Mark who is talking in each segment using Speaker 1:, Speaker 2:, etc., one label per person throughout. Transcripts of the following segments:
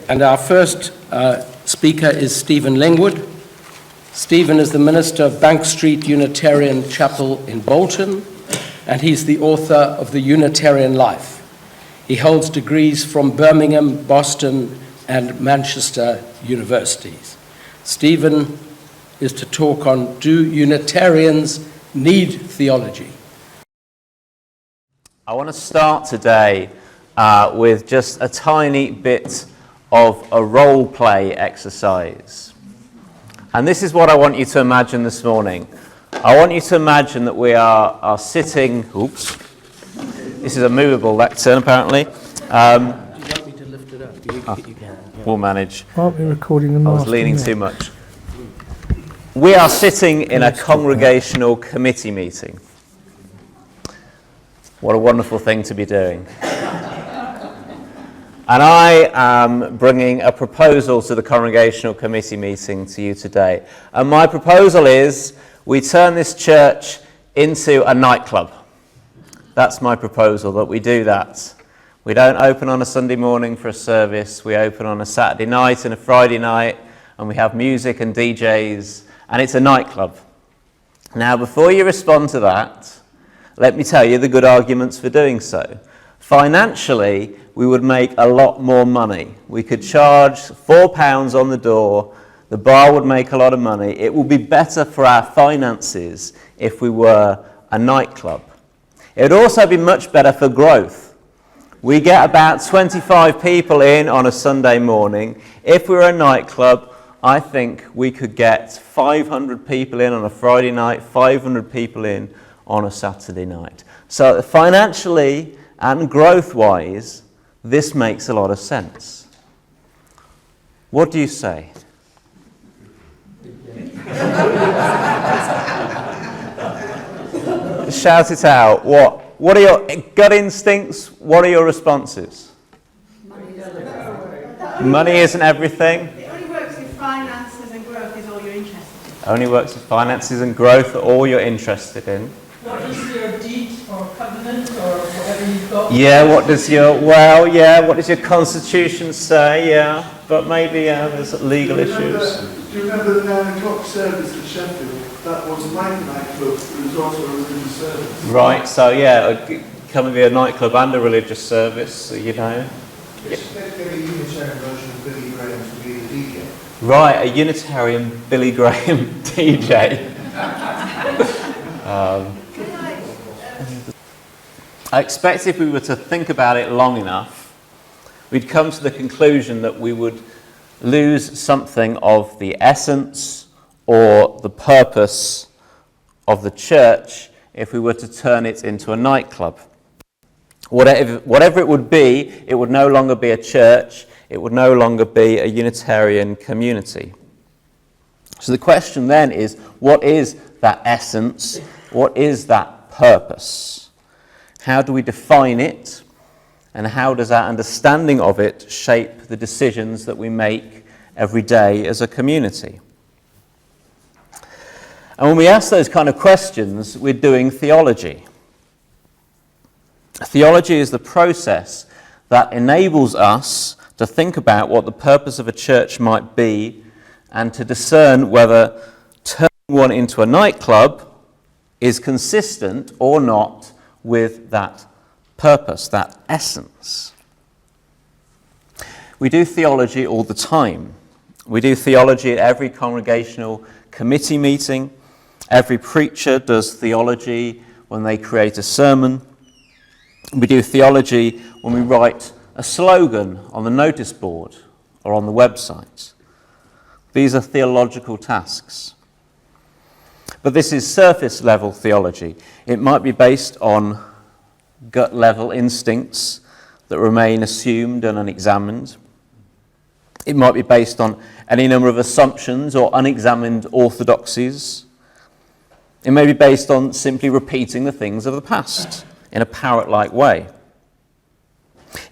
Speaker 1: And our first speaker is Stephen Lingwood. Stephen is the minister of Bank Street Unitarian Chapel in Bolton, and he's the author of The Unitarian Life. He holds degrees from Birmingham, Boston, and Manchester universities. Stephen is to talk on Do Unitarians Need Theology?
Speaker 2: I want to start today with just a tiny bit of a role-play exercise. And this is what I want you to imagine this morning. I want you to imagine that we are sitting... Oops. This is a movable lectern, apparently.
Speaker 1: Do you want me to lift it up? You can. Yeah.
Speaker 2: We'll manage.
Speaker 3: Aren't we recording the
Speaker 2: I was leaning too much. We are sitting in a congregational committee meeting. What a wonderful thing to be doing. And I am bringing a proposal to the congregational committee meeting to you today. And my proposal is we turn this church into a nightclub. That's my proposal, that we do that. We don't open on a Sunday morning for a service. We open on a Saturday night and a Friday night, and we have music and DJs, and it's a nightclub. Now, before you respond to that, let me tell you the good arguments for doing so. Financially, we would make a lot more money. We could charge £4 on the door. The bar would make a lot of money. It would be better for our finances if we were a nightclub. It would also be much better for growth. We get about 25 people in on a Sunday morning. If we were a nightclub, I think we could get 500 people in on a Friday night, 500 people in on a Saturday night. So financially and growth-wise, this makes a lot of sense. What do you say? Shout it out. What are your gut instincts? What are your responses? Money isn't everything.
Speaker 4: It only works if finances and growth is all you're interested in.
Speaker 2: Only works if finances and growth are all you're interested in.
Speaker 5: What is your deed or covenant or whatever you've got?
Speaker 2: Yeah, what does your constitution say? Yeah, but maybe there's legal issues.
Speaker 6: Do you remember the 9 o'clock service at Sheffield? That was my nightclub, it was also a religious service.
Speaker 2: Right, so yeah, come and be a nightclub and a religious service, you know.
Speaker 6: It's a Unitarian version of Billy Graham to be the DJ.
Speaker 2: Right, a Unitarian Billy Graham DJ. I expect if we were to think about it long enough, we'd come to the conclusion that we would lose something of the essence or the purpose of the church if we were to turn it into a nightclub. Whatever it would no longer be a church, it would no longer be a Unitarian community. So the question then is, what is that essence? What is that purpose? How do we define it? And how does our understanding of it shape the decisions that we make every day as a community? And when we ask those kind of questions, we're doing theology. Theology is the process that enables us to think about what the purpose of a church might be and to discern whether turning one into a nightclub is consistent or not with that purpose, that essence. We do theology all the time. We do theology at every congregational committee meeting. Every preacher does theology when they create a sermon. We do theology when we write a slogan on the notice board or on the website. These are theological tasks. But this is surface level theology. It might be based on gut level instincts that remain assumed and unexamined. It might be based on any number of assumptions or unexamined orthodoxies. It may be based on simply repeating the things of the past in a parrot-like way.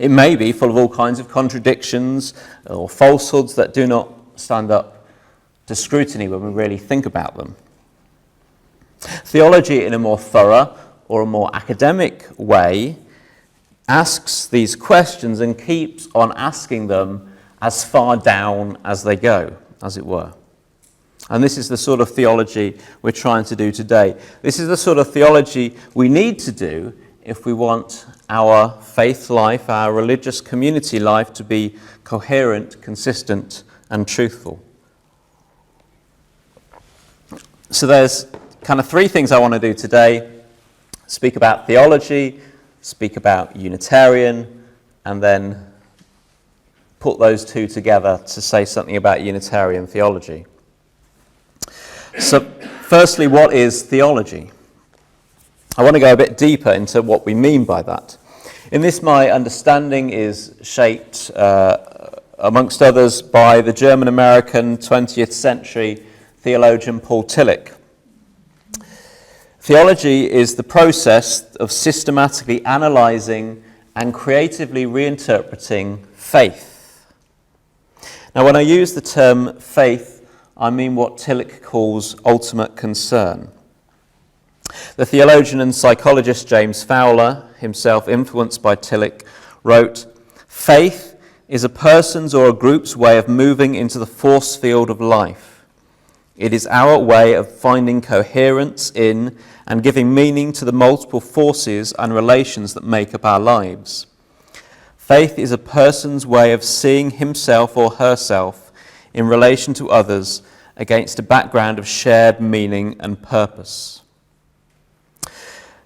Speaker 2: It may be full of all kinds of contradictions or falsehoods that do not stand up to scrutiny when we really think about them. Theology in a more thorough or a more academic way asks these questions and keeps on asking them as far down as they go, as it were. And this is the sort of theology we're trying to do today. This is the sort of theology we need to do if we want our faith life, our religious community life to be coherent, consistent, and truthful. So there's kind of three things I want to do today. Speak about theology, speak about Unitarian, and then put those two together to say something about Unitarian theology. So, firstly, what is theology? I want to go a bit deeper into what we mean by that. In this, my understanding is shaped, amongst others, by the German-American 20th century theologian Paul Tillich. Theology is the process of systematically analysing and creatively reinterpreting faith. Now, when I use the term faith, I mean what Tillich calls ultimate concern. The theologian and psychologist James Fowler, himself influenced by Tillich, wrote, "Faith is a person's or a group's way of moving into the force field of life. It is our way of finding coherence in and giving meaning to the multiple forces and relations that make up our lives. Faith is a person's way of seeing himself or herself in relation to others against a background of shared meaning and purpose."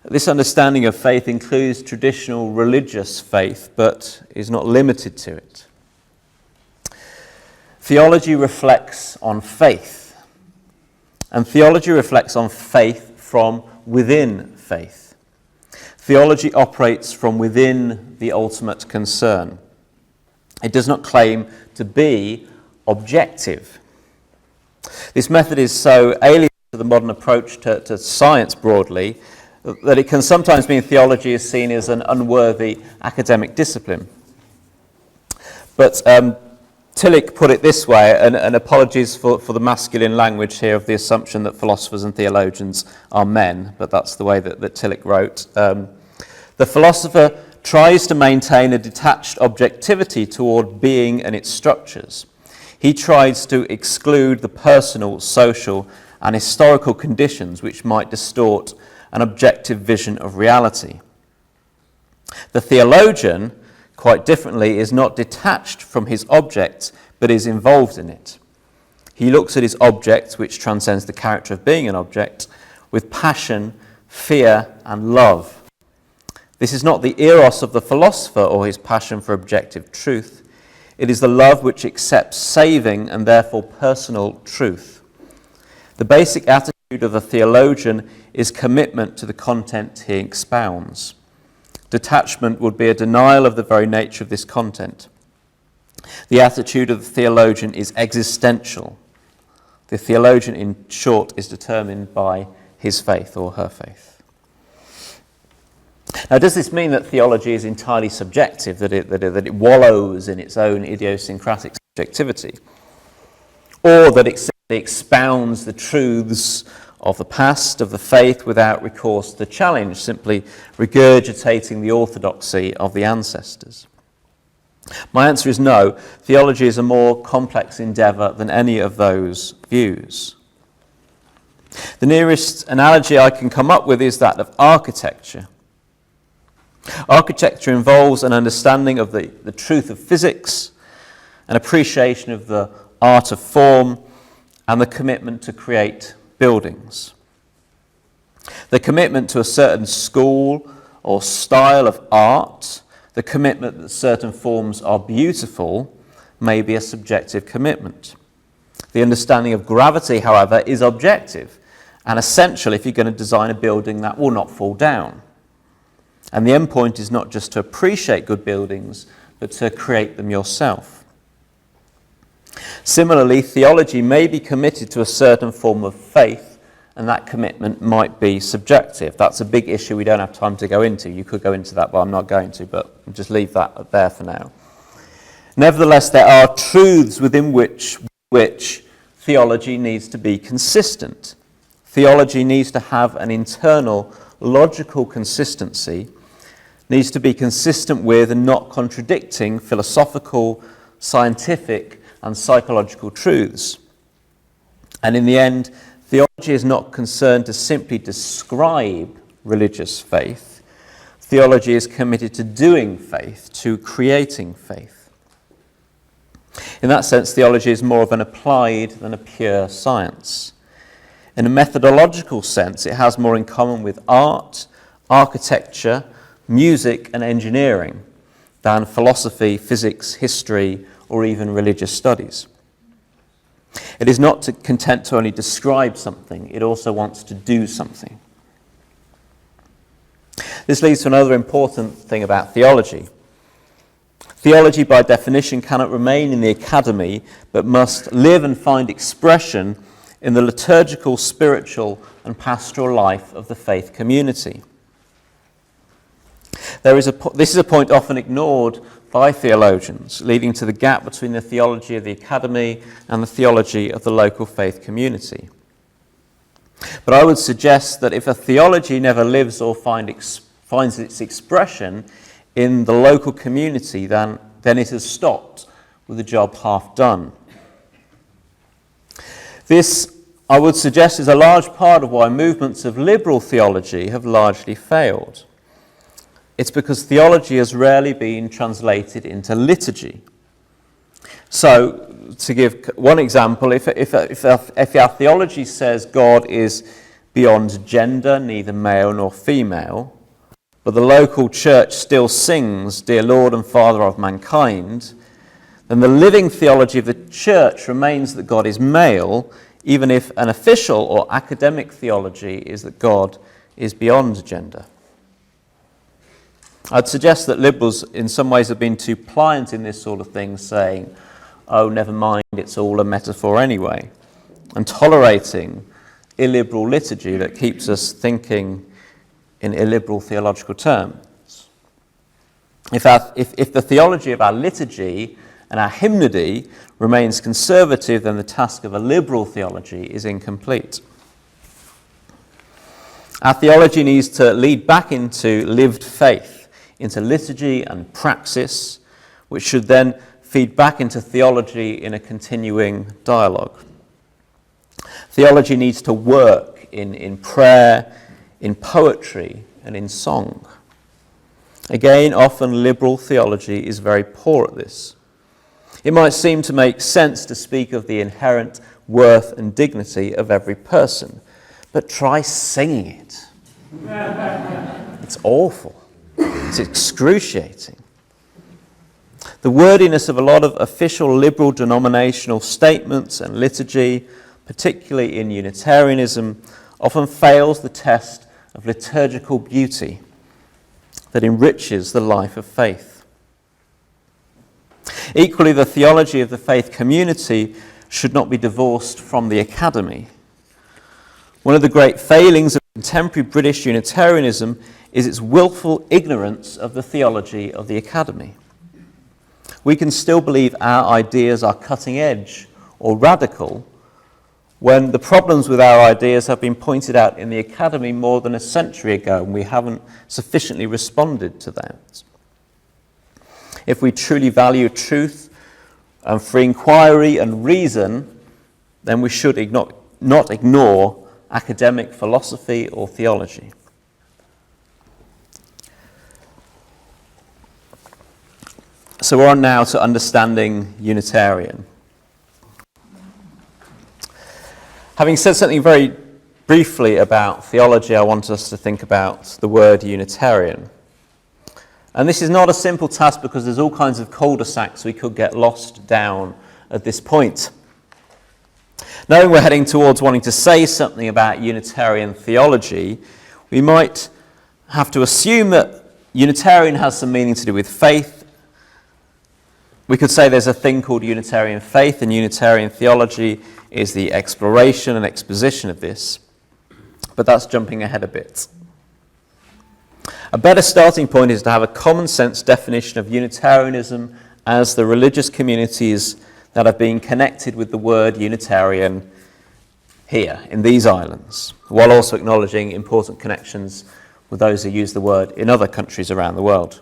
Speaker 2: This understanding of faith includes traditional religious faith, but is not limited to it. Theology reflects on faith, and theology reflects on faith from within faith. Theology operates from within the ultimate concern. It does not claim to be objective. This method is so alien to the modern approach to science broadly that it can sometimes mean theology is seen as an unworthy academic discipline. But Tillich put it this way, and apologies for the masculine language here of the assumption that philosophers and theologians are men, but that's the way that Tillich wrote. The philosopher tries to maintain a detached objectivity toward being and its structures. He tries to exclude the personal, social, and historical conditions which might distort an objective vision of reality. The theologian, quite differently, is not detached from his object, but is involved in it. He looks at his object, which transcends the character of being an object, with passion, fear, and love. This is not the eros of the philosopher or his passion for objective truth. It is the love which accepts saving and therefore personal truth. The basic attitude of the theologian is commitment to the content he expounds. Detachment would be a denial of the very nature of this content. The attitude of the theologian is existential. The theologian, in short, is determined by his faith or her faith. Now, does this mean that theology is entirely subjective, that it wallows in its own idiosyncratic subjectivity? Or that it simply expounds the truths of the past, of the faith, without recourse to the challenge, simply regurgitating the orthodoxy of the ancestors? My answer is no. Theology is a more complex endeavour than any of those views. The nearest analogy I can come up with is that of architecture. Architecture involves an understanding of the truth of physics, an appreciation of the art of form, and the commitment to create buildings. The commitment to a certain school or style of art, the commitment that certain forms are beautiful, may be a subjective commitment. The understanding of gravity, however, is objective and essential if you're going to design a building that will not fall down. And the end point is not just to appreciate good buildings, but to create them yourself. Similarly, theology may be committed to a certain form of faith, and that commitment might be subjective. That's a big issue we don't have time to go into. You could go into that, but I'm not going to, but I'll just leave that there for now. Nevertheless, there are truths within which theology needs to be consistent. Theology needs to have an internal logical consistency, needs to be consistent with and not contradicting philosophical, scientific and psychological truths. And in the end, theology is not concerned to simply describe religious faith. Theology is committed to doing faith, to creating faith. In that sense, theology is more of an applied than a pure science. In a methodological sense, it has more in common with art, architecture, music and engineering than philosophy, physics, history, or even religious studies. It is not content to only describe something, it also wants to do something. This leads to another important thing about theology. Theology, by definition, cannot remain in the academy, but must live and find expression in the liturgical, spiritual, and pastoral life of the faith community. This is a point often ignored by theologians, leading to the gap between the theology of the academy and the theology of the local faith community. But I would suggest that if a theology never lives or finds its expression in the local community, then it has stopped with the job half done. This, I would suggest, is a large part of why movements of liberal theology have largely failed. It's because theology has rarely been translated into liturgy. So, to give one example, if our theology says God is beyond gender, neither male nor female, but the local church still sings, "Dear Lord and Father of mankind," then the living theology of the church remains that God is male, even if an official or academic theology is that God is beyond gender. I'd suggest that liberals in some ways have been too pliant in this sort of thing, saying, "Oh, never mind, it's all a metaphor anyway," and tolerating illiberal liturgy that keeps us thinking in illiberal theological terms. If the theology of our liturgy and our hymnody remains conservative, then the task of a liberal theology is incomplete. Our theology needs to lead back into lived faith, into liturgy and praxis, which should then feed back into theology in a continuing dialogue. Theology needs to work in prayer, in poetry, and in song. Again, often liberal theology is very poor at this. It might seem to make sense to speak of the inherent worth and dignity of every person, but try singing it. It's awful. It's excruciating. The wordiness of a lot of official liberal denominational statements and liturgy, particularly in Unitarianism, often fails the test of liturgical beauty that enriches the life of faith. Equally, the theology of the faith community should not be divorced from the academy. One of the great failings of contemporary British Unitarianism is its willful ignorance of the theology of the academy. We can still believe our ideas are cutting edge or radical when the problems with our ideas have been pointed out in the academy more than a century ago and we haven't sufficiently responded to that. If we truly value truth and free inquiry and reason, then we should not ignore academic philosophy or theology. So we're on now to understanding Unitarian. Having said something very briefly about theology, I want us to think about the word Unitarian. And this is not a simple task because there's all kinds of cul-de-sacs we could get lost down at this point. Knowing we're heading towards wanting to say something about Unitarian theology, we might have to assume that Unitarian has some meaning to do with faith. We could say there's a thing called Unitarian faith, and Unitarian theology is the exploration and exposition of this. But that's jumping ahead a bit. A better starting point is to have a common sense definition of Unitarianism as the religious communities that have been connected with the word Unitarian here, in these islands, while also acknowledging important connections with those who use the word in other countries around the world.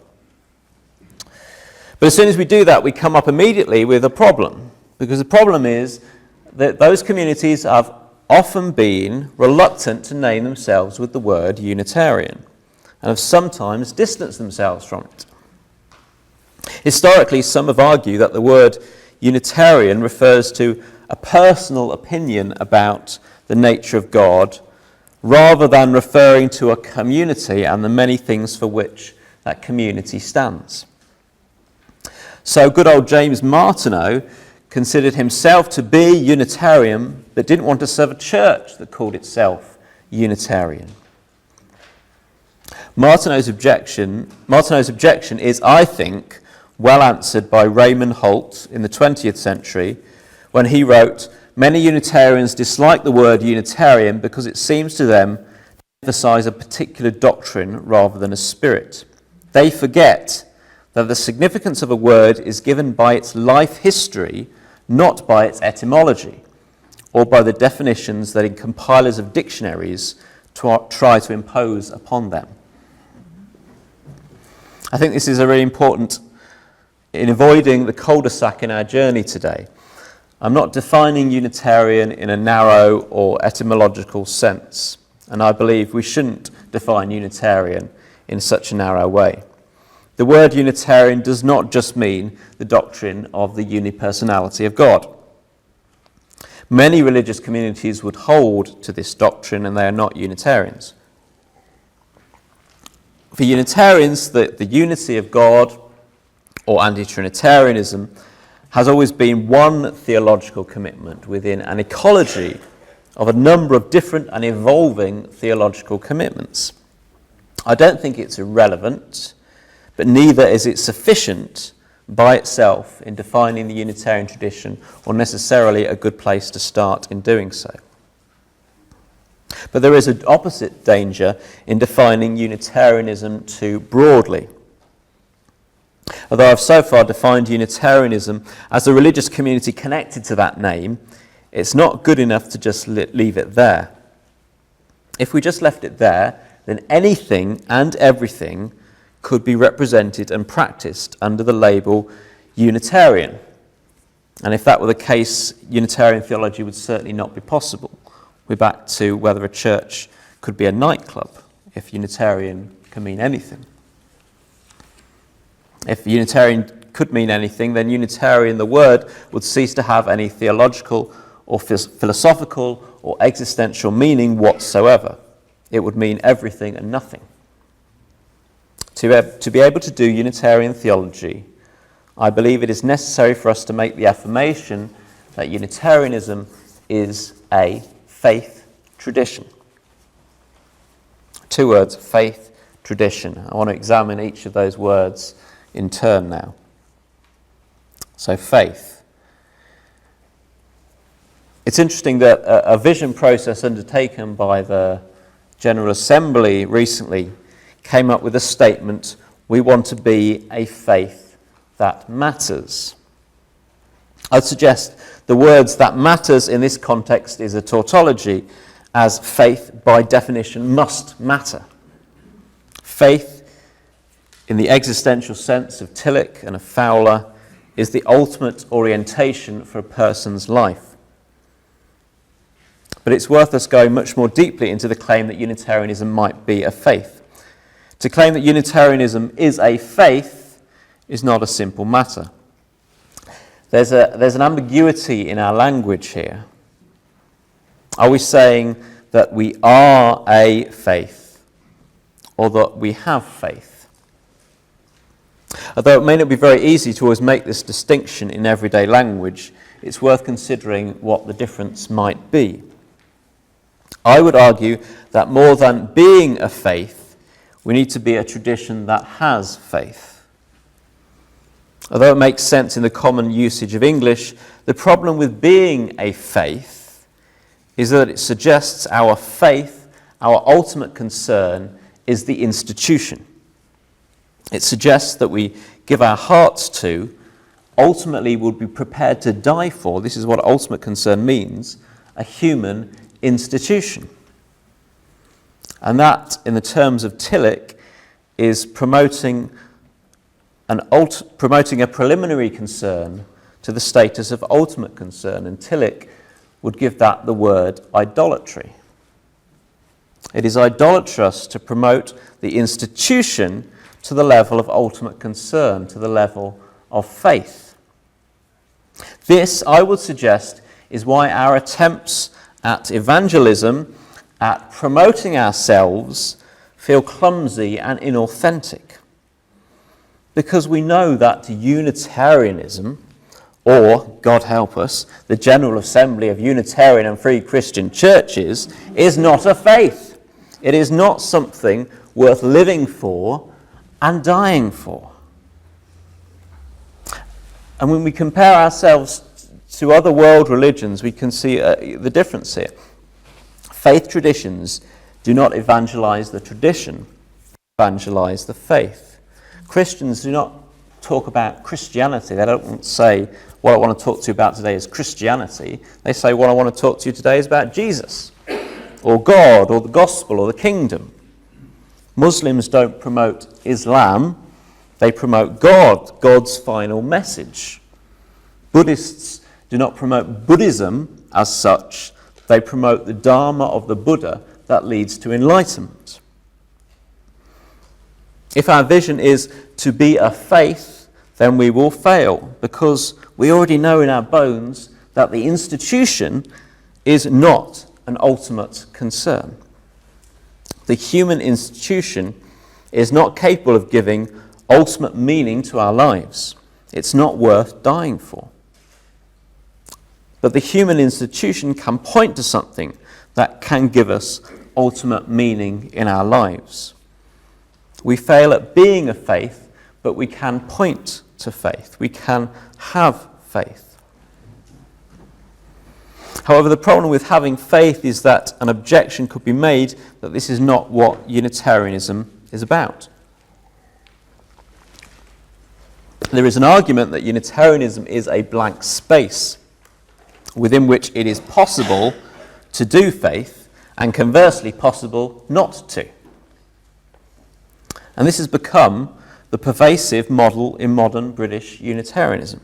Speaker 2: But as soon as we do that, we come up immediately with a problem, because the problem is that those communities have often been reluctant to name themselves with the word Unitarian, and have sometimes distanced themselves from it. Historically, some have argued that the word Unitarian refers to a personal opinion about the nature of God, rather than referring to a community and the many things for which that community stands. So good old James Martineau considered himself to be Unitarian, but didn't want to serve a church that called itself Unitarian. Martineau's objection is, I think, well answered by Raymond Holt in the 20th century, when he wrote, "Many Unitarians dislike the word Unitarian because it seems to them to emphasize a particular doctrine rather than a spirit. They forget that the significance of a word is given by its life history, not by its etymology, or by the definitions that compilers of dictionaries try to impose upon them." I think this is a really important in avoiding the cul-de-sac in our journey today. I'm not defining Unitarian in a narrow or etymological sense, and I believe we shouldn't define Unitarian in such a narrow way. The word Unitarian does not just mean the doctrine of the unipersonality of God. Many religious communities would hold to this doctrine, and they are not Unitarians. For Unitarians, the unity of God, or anti-Trinitarianism, has always been one theological commitment within an ecology of a number of different and evolving theological commitments. I don't think it's irrelevant, but neither is it sufficient by itself in defining the Unitarian tradition, or necessarily a good place to start in doing so. But there is an opposite danger in defining Unitarianism too broadly. Although I've so far defined Unitarianism as a religious community connected to that name, it's not good enough to just leave it there. If we just left it there, then anything and everything could be represented and practiced under the label Unitarian. And if that were the case, Unitarian theology would certainly not be possible. We're back to whether a church could be a nightclub, if Unitarian can mean anything. If Unitarian could mean anything, then Unitarian, the word, would cease to have any theological or philosophical or existential meaning whatsoever. It would mean everything and nothing. To be able to do Unitarian theology, I believe it is necessary for us to make the affirmation that Unitarianism is a faith tradition. Two words, faith tradition. I want to examine each of those words in turn now. So faith. It's interesting that a vision process undertaken by the General Assembly recently came up with a statement, we want to be a faith that matters. I'd suggest the words that matters in this context is a tautology, as faith by definition must matter. Faith, in the existential sense of Tillich and of Fowler, is the ultimate orientation for a person's life. But it's worth us going much more deeply into the claim that Unitarianism might be a faith. To claim that Unitarianism is a faith is not a simple matter. There's an ambiguity in our language here. Are we saying that we are a faith, or that we have faith? Although it may not be very easy to always make this distinction in everyday language, it's worth considering what the difference might be. I would argue that more than being a faith, we need to be a tradition that has faith. Although it makes sense in the common usage of English, the problem with being a faith is that it suggests our faith, our ultimate concern, is the institution. It suggests that we give our hearts to, ultimately would be prepared to die for, this is what ultimate concern means, a human institution. And that, in the terms of Tillich, is promoting promoting a preliminary concern to the status of ultimate concern, and Tillich would give that the word idolatry. It is idolatrous to promote the institution to the level of ultimate concern, to the level of faith. This, I would suggest, is why our attempts at evangelism, at promoting ourselves, feel clumsy and inauthentic. Because we know that Unitarianism, or, God help us, the General Assembly of Unitarian and Free Christian Churches, is not a faith. It is not something worth living for and dying for. And when we compare ourselves to other world religions, we can see the difference here. Faith traditions do not evangelize the tradition, evangelize the faith. Christians do not talk about Christianity. They don't say, what I want to talk to you about today is Christianity. They say, what I want to talk to you today is about Jesus, or God, or the gospel, or the kingdom. Muslims don't promote Islam. They promote God, God's final message. Buddhists do not promote Buddhism as such. They promote the Dharma of the Buddha that leads to enlightenment. If our vision is to be a faith, then we will fail, because we already know in our bones that the institution is not an ultimate concern. The human institution is not capable of giving ultimate meaning to our lives. It's not worth dying for. But the human institution can point to something that can give us ultimate meaning in our lives. We fail at being a faith, but we can point to faith. We can have faith. However, the problem with having faith is that an objection could be made that this is not what Unitarianism is about. There is an argument that Unitarianism is a blank space within which it is possible to do faith and conversely possible not to. And this has become the pervasive model in modern British Unitarianism.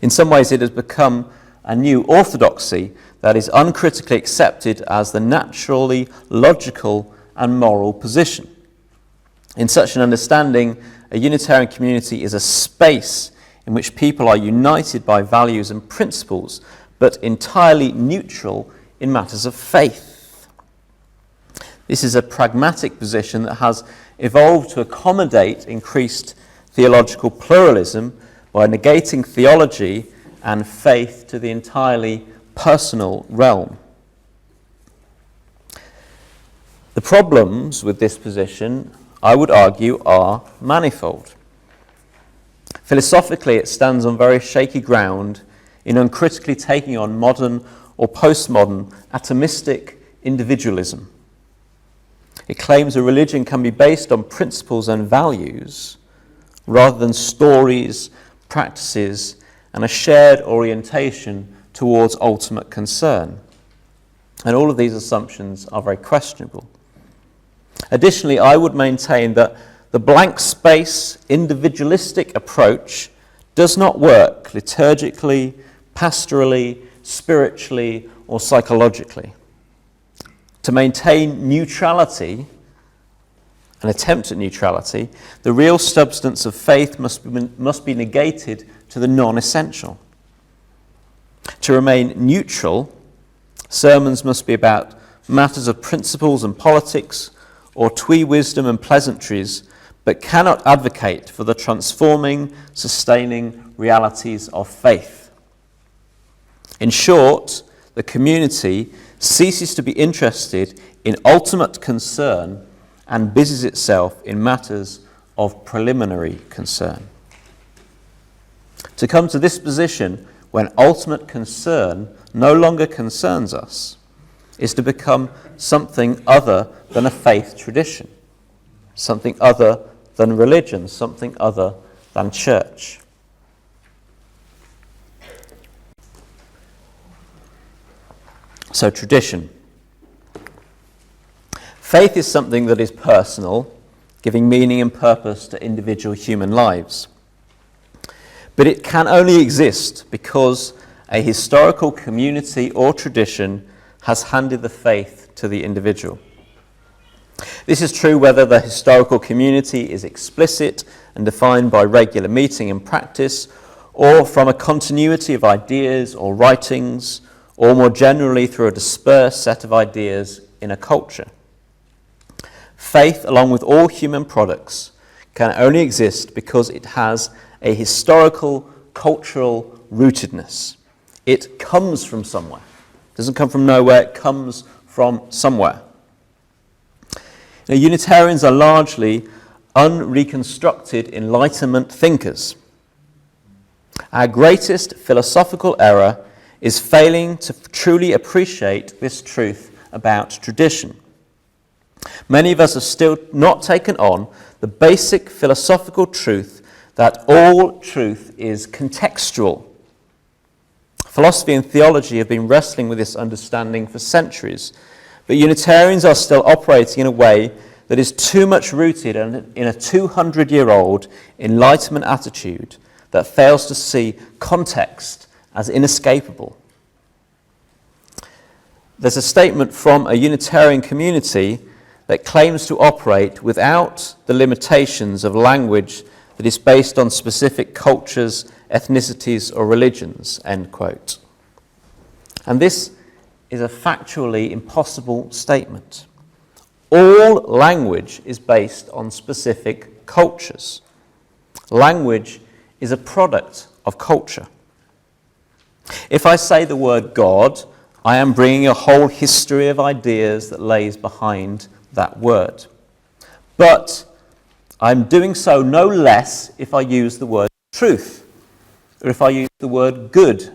Speaker 2: In some ways, it has become a new orthodoxy that is uncritically accepted as the naturally logical and moral position. In such an understanding, a Unitarian community is a space in which people are united by values and principles, but entirely neutral in matters of faith. This is a pragmatic position that has evolved to accommodate increased theological pluralism by negating theology and faith to the entirely personal realm. The problems with this position, I would argue, are manifold. Philosophically, it stands on very shaky ground in uncritically taking on modern or postmodern atomistic individualism. It claims a religion can be based on principles and values rather than stories, practices, and a shared orientation towards ultimate concern. And all of these assumptions are very questionable. Additionally, I would maintain that the blank space, individualistic approach does not work liturgically, pastorally, spiritually, or psychologically. To maintain neutrality, an attempt at neutrality, the real substance of faith must be negated to the non-essential. To remain neutral, sermons must be about matters of principles and politics, or twee wisdom and pleasantries, but cannot advocate for the transforming, sustaining realities of faith. In short, the community ceases to be interested in ultimate concern and busies itself in matters of preliminary concern. To come to this position when ultimate concern no longer concerns us is to become something other than a faith tradition, something other than religion, something other than church. So, tradition. Faith is something that is personal, giving meaning and purpose to individual human lives. But it can only exist because a historical community or tradition has handed the faith to the individual. This is true whether the historical community is explicit and defined by regular meeting and practice, or from a continuity of ideas or writings, or more generally through a dispersed set of ideas in a culture. Faith, along with all human products, can only exist because it has a historical, cultural rootedness. It comes from somewhere. It doesn't come from nowhere, it comes from somewhere. Now, Unitarians are largely unreconstructed Enlightenment thinkers. Our greatest philosophical error is failing to truly appreciate this truth about tradition. Many of us have still not taken on the basic philosophical truth that all truth is contextual. Philosophy and theology have been wrestling with this understanding for centuries, but Unitarians are still operating in a way that is too much rooted in a 200-year-old Enlightenment attitude that fails to see context as inescapable. There's a statement from a Unitarian community that claims to operate without the limitations of language that is based on specific cultures, ethnicities, or religions, end quote. And this is a factually impossible statement. All language is based on specific cultures. Language is a product of culture. If I say the word God, I am bringing a whole history of ideas that lays behind that word. But I'm doing so no less if I use the word truth, or if I use the word good.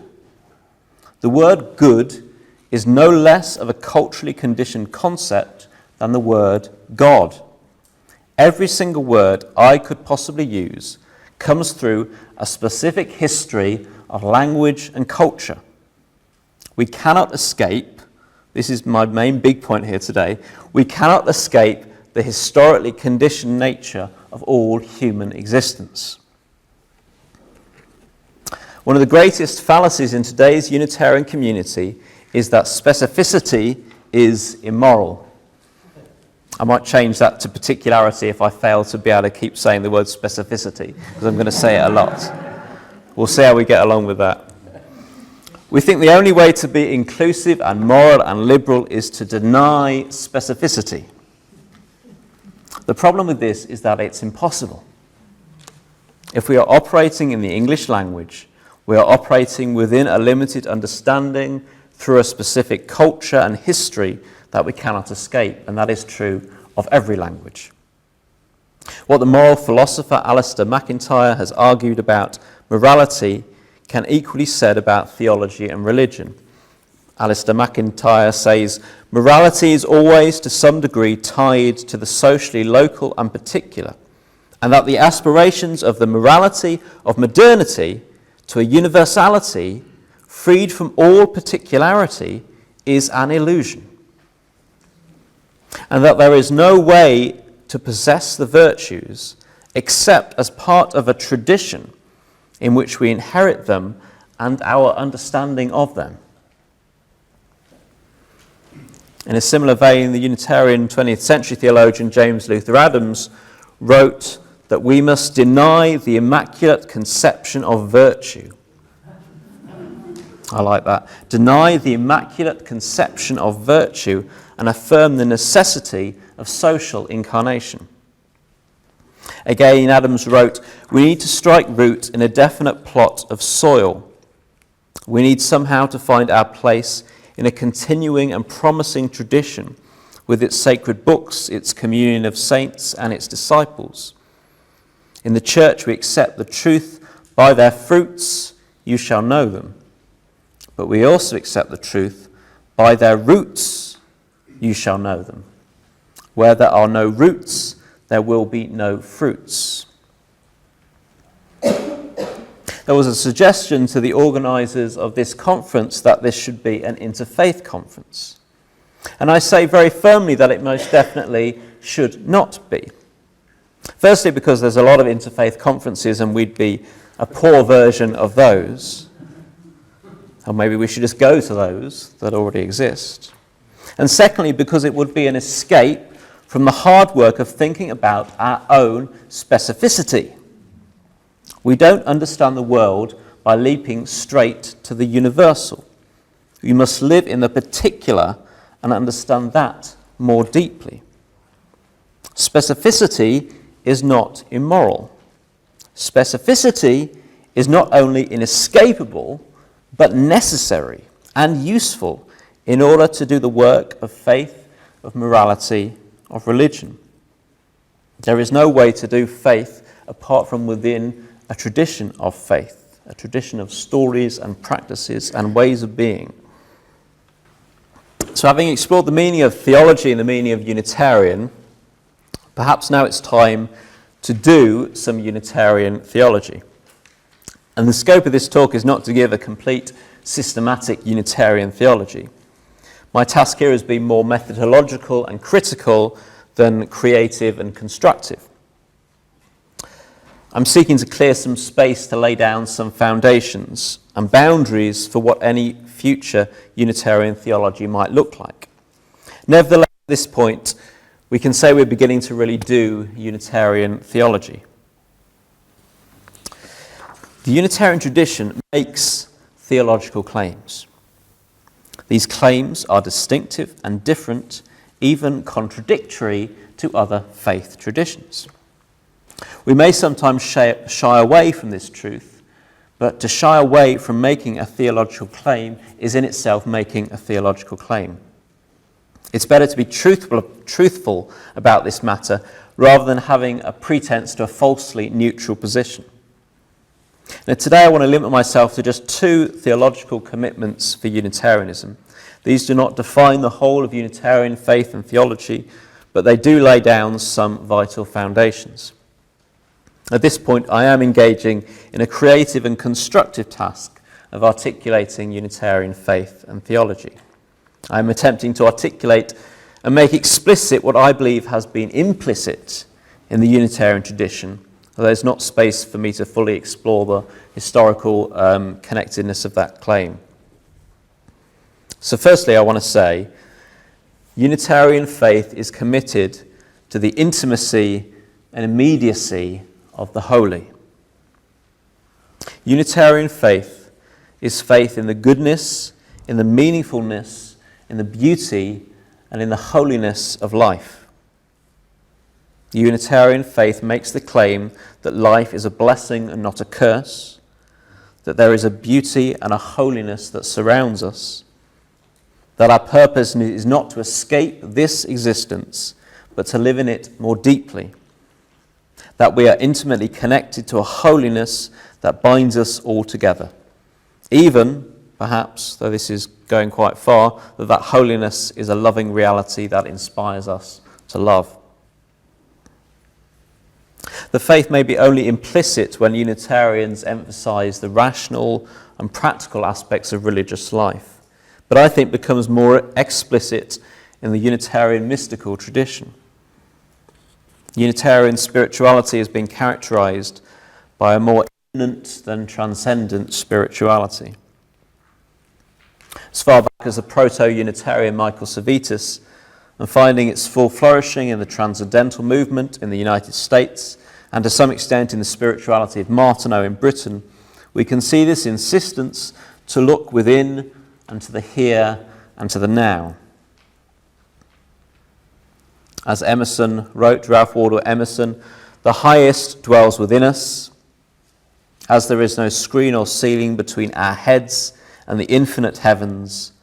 Speaker 2: The word good is no less of a culturally conditioned concept than the word God. Every single word I could possibly use comes through a specific history of language and culture. We cannot escape, this is my main big point here today, we cannot escape the historically conditioned nature of all human existence. One of the greatest fallacies in today's Unitarian community is that specificity is immoral. I might change that to particularity if I fail to be able to keep saying the word specificity, because I'm going to say it a lot. We'll see how we get along with that. We think the only way to be inclusive and moral and liberal is to deny specificity. The problem with this is that it's impossible. If we are operating in the English language, we are operating within a limited understanding through a specific culture and history that we cannot escape, and that is true of every language. What the moral philosopher Alistair MacIntyre has argued about morality can equally be said about theology and religion. Alistair MacIntyre says, morality is always to some degree tied to the socially local and particular, and that the aspirations of the morality of modernity to a universality freed from all particularity is an illusion, and that there is no way to possess the virtues except as part of a tradition in which we inherit them and our understanding of them. In a similar vein, the Unitarian 20th century theologian James Luther Adams wrote that we must deny the immaculate conception of virtue. I like that. Deny the immaculate conception of virtue and affirm the necessity of social incarnation. Again, Adams wrote, we need to strike root in a definite plot of soil. We need somehow to find our place in a continuing and promising tradition with its sacred books, its communion of saints, and its disciples. In the church, we accept the truth, by their fruits you shall know them. But we also accept the truth, by their roots you shall know them. Where there are no roots, there will be no fruits. There was a suggestion to the organisers of this conference that this should be an interfaith conference. And I say very firmly that it most definitely should not be. Firstly, because there's a lot of interfaith conferences and we'd be a poor version of those. Or maybe we should just go to those that already exist. And secondly, because it would be an escape from the hard work of thinking about our own specificity. We don't understand the world by leaping straight to the universal. We must live in the particular and understand that more deeply. Specificity is not immoral. Specificity is not only inescapable, but necessary and useful in order to do the work of faith, of morality, of religion. There is no way to do faith apart from within a tradition of faith, a tradition of stories and practices and ways of being. So having explored the meaning of theology and the meaning of Unitarian, perhaps now it's time to do some Unitarian theology. And the scope of this talk is not to give a complete systematic Unitarian theology. My task here has been more methodological and critical than creative and constructive. I'm seeking to clear some space to lay down some foundations and boundaries for what any future Unitarian theology might look like. Nevertheless, at this point, we can say we're beginning to really do Unitarian theology. The Unitarian tradition makes theological claims. These claims are distinctive and different, even contradictory to other faith traditions. We may sometimes shy away from this truth, but to shy away from making a theological claim is in itself making a theological claim. It's better to be truthful about this matter rather than having a pretense to a falsely neutral position. Now, today I want to limit myself to just two theological commitments for Unitarianism. These do not define the whole of Unitarian faith and theology, but they do lay down some vital foundations. At this point, I am engaging in a creative and constructive task of articulating Unitarian faith and theology. I am attempting to articulate and make explicit what I believe has been implicit in the Unitarian tradition, although there's not space for me to fully explore the historical connectedness of that claim. So firstly, I want to say Unitarian faith is committed to the intimacy and immediacy of the holy. Unitarian faith is faith in the goodness, in the meaningfulness, in the beauty, and in the holiness of life. Unitarian faith makes the claim that life is a blessing and not a curse, that there is a beauty and a holiness that surrounds us, that our purpose is not to escape this existence, but to live in it more deeply, that we are intimately connected to a holiness that binds us all together. Even, perhaps, though this is going quite far, that holiness is a loving reality that inspires us to love. The faith may be only implicit when Unitarians emphasize the rational and practical aspects of religious life, but I think becomes more explicit in the Unitarian mystical tradition. Unitarian spirituality has been characterized by a more immanent than transcendent spirituality. As far back as the proto-Unitarian Michael Servetus, and finding its full flourishing in the transcendental movement in the United States, and to some extent in the spirituality of Martineau in Britain, we can see this insistence to look within and to the here and to the now. As Emerson wrote, Ralph Waldo Emerson, the highest dwells within us. As there is no screen or ceiling between our heads and the infinite heavens,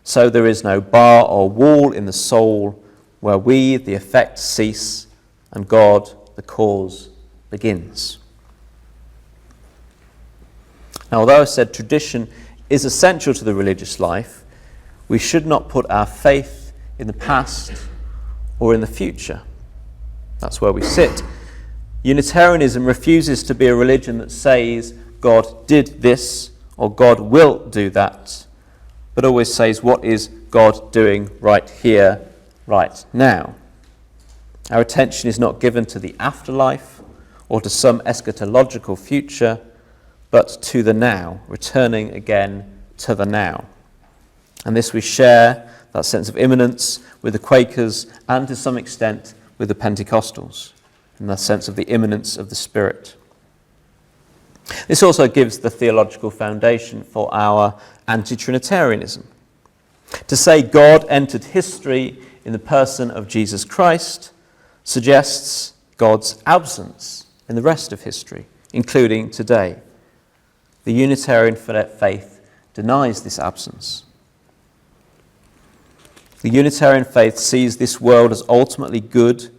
Speaker 2: so there is no bar or wall in the soul where we, the effect, cease and God, the cause, begins. Now, although I said tradition is essential to the religious life, we should not put our faith in the past or in the future. That's where we sit. Unitarianism refuses to be a religion that says God did this or God will do that, but always says what is God doing right here, right now. Our attention is not given to the afterlife or to some eschatological future, but to the now, returning again to the now. And this we share, that sense of imminence, with the Quakers and to some extent with the Pentecostals, in the sense of the imminence of the Spirit. This also gives the theological foundation for our anti-Trinitarianism. To say God entered history in the person of Jesus Christ suggests God's absence in the rest of history, including today. The Unitarian faith denies this absence. The Unitarian faith sees this world as ultimately good,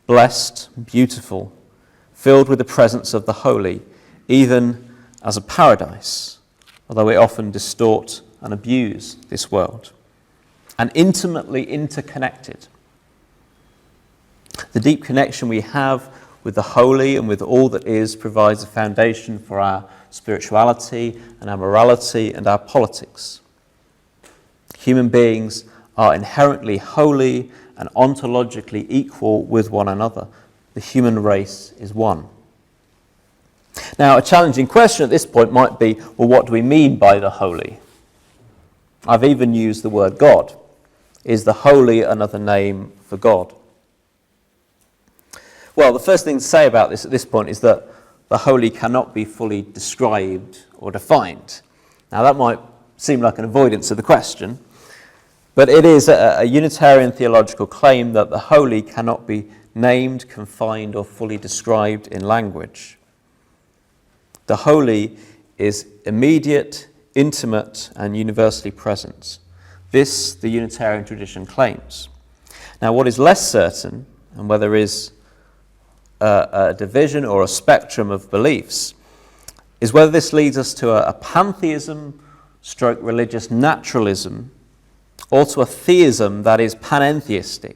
Speaker 2: blessed, beautiful, filled with the presence of the holy, even as a paradise, although we often distort and abuse this world, and intimately interconnected. The deep connection we have with the holy and with all that is provides a foundation for our spirituality and our morality and our politics. Human beings are inherently holy and ontologically equal with one another. The human race is one. Now, a challenging question at this point might be, well, what do we mean by the holy? I've even used the word God. Is the holy another name for God? Well, the first thing to say about this at this point is that the holy cannot be fully described or defined. Now, that might seem like an avoidance of the question, but it is a Unitarian theological claim that the holy cannot be named, confined, or fully described in language. The holy is immediate, intimate, and universally present. This, the Unitarian tradition claims. Now, what is less certain, and whether there is a division or a spectrum of beliefs, is whether this leads us to a pantheism, stroke religious naturalism, or to a theism that is panentheistic.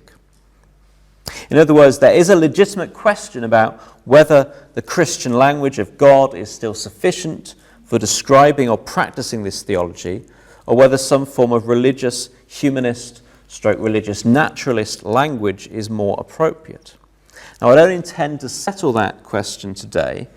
Speaker 2: In other words, there is a legitimate question about whether the Christian language of God is still sufficient for describing or practicing this theology, or whether some form of religious humanist, stroke religious naturalist language is more appropriate. Now, I don't intend to settle that question today,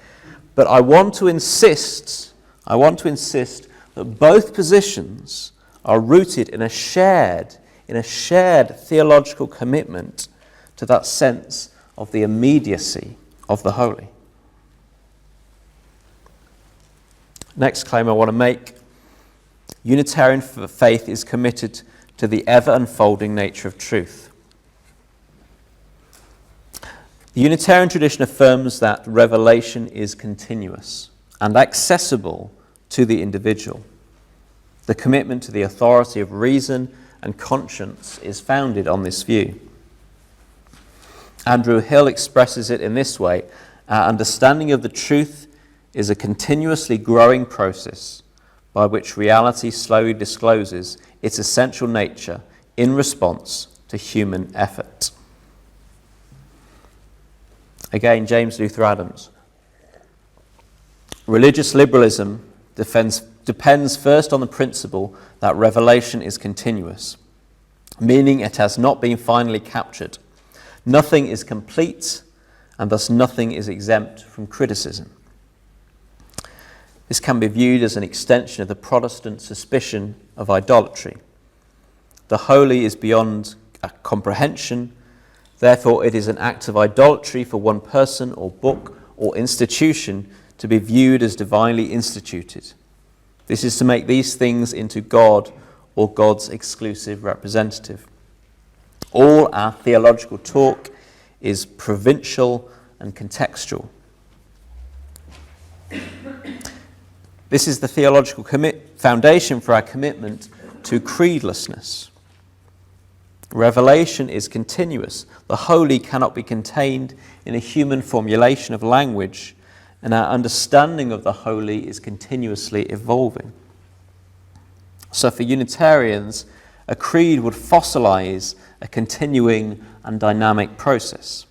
Speaker 2: but I want to insist that both positions are rooted in a shared theological commitment to that sense of the immediacy of the holy. Next claim I want to make: Unitarian faith is committed to the ever-unfolding nature of truth. The Unitarian tradition affirms that revelation is continuous and accessible to the individual. The commitment to the authority of reason and conscience is founded on this view. Andrew Hill expresses it in this way: our understanding of the truth is a continuously growing process by which reality slowly discloses its essential nature in response to human effort. Again, James Luther Adams. Religious liberalism depends first on the principle that revelation is continuous, meaning it has not been finally captured. Nothing is complete, and thus nothing is exempt from criticism. This can be viewed as an extension of the Protestant suspicion of idolatry. The holy is beyond comprehension, therefore it is an act of idolatry for one person or book or institution to be viewed as divinely instituted. This is to make these things into God or God's exclusive representative. All our theological talk is provincial and contextual. This is the theological foundation for our commitment to creedlessness. Revelation is continuous. The holy cannot be contained in a human formulation of language, and our understanding of the holy is continuously evolving. So for Unitarians, a creed would fossilize a continuing and dynamic process.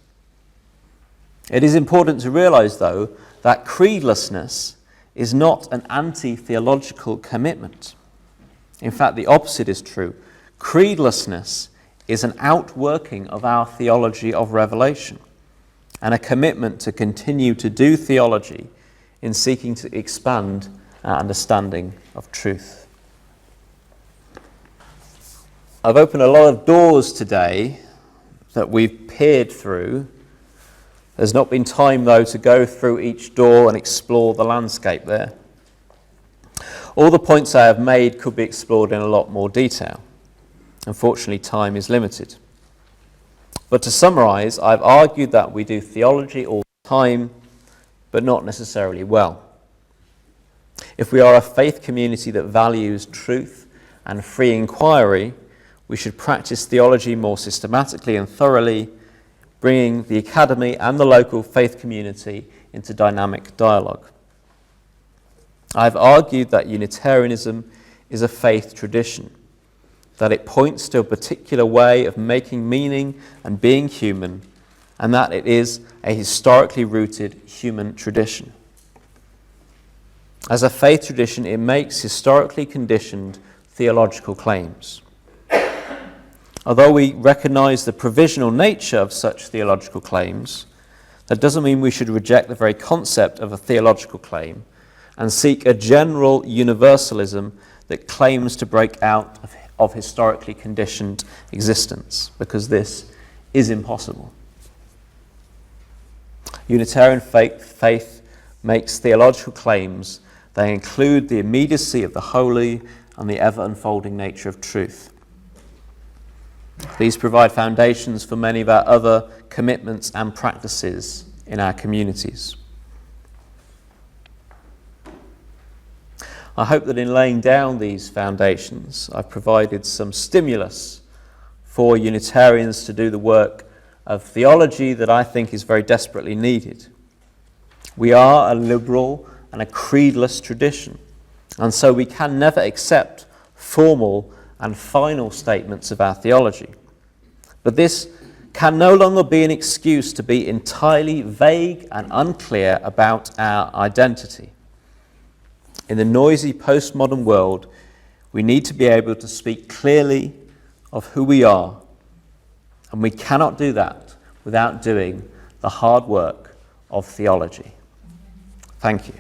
Speaker 2: It is important to realize, though, that creedlessness is not an anti-theological commitment. In fact, the opposite is true. Creedlessness is an outworking of our theology of revelation and a commitment to continue to do theology in seeking to expand our understanding of truth. I've opened a lot of doors today that we've peered through. There's not been time, though, to go through each door and explore the landscape there. All the points I have made could be explored in a lot more detail. Unfortunately, time is limited. But to summarize, I've argued that we do theology all the time, but not necessarily well. If we are a faith community that values truth and free inquiry, we should practice theology more systematically and thoroughly, bringing the academy and the local faith community into dynamic dialogue. I've argued that Unitarianism is a faith tradition, that it points to a particular way of making meaning and being human, and that it is a historically rooted human tradition. As a faith tradition, it makes historically conditioned theological claims. Although we recognize the provisional nature of such theological claims, that doesn't mean we should reject the very concept of a theological claim and seek a general universalism that claims to break out of historically conditioned existence, because this is impossible. Unitarian faith makes theological claims that include the immediacy of the holy and the ever-unfolding nature of truth. These provide foundations for many of our other commitments and practices in our communities. I hope that in laying down these foundations, I've provided some stimulus for Unitarians to do the work of theology that I think is very desperately needed. We are a liberal and a creedless tradition, and so we can never accept formal and final statements of our theology. But this can no longer be an excuse to be entirely vague and unclear about our identity. In the noisy postmodern world, we need to be able to speak clearly of who we are, and we cannot do that without doing the hard work of theology. Thank you.